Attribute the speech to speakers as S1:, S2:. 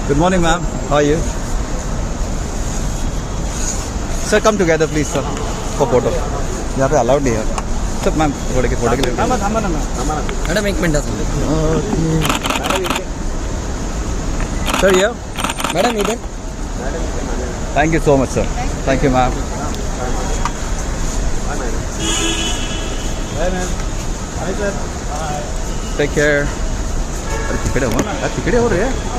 S1: Good morning, ma'am. How are you? Sir, come together, please, sir, for photo. यहाँ पे allowed नहीं है. Sir, ma'am, photo के लिए.
S2: मैडम एक मिनट
S1: Sir, here.
S2: मैडम इधर.
S1: Thank you so much, sir. Thank you, ma'am.
S3: Bye, ma'am. Bye, sir.
S1: Take care. अरे ticket है वो रहे हैं.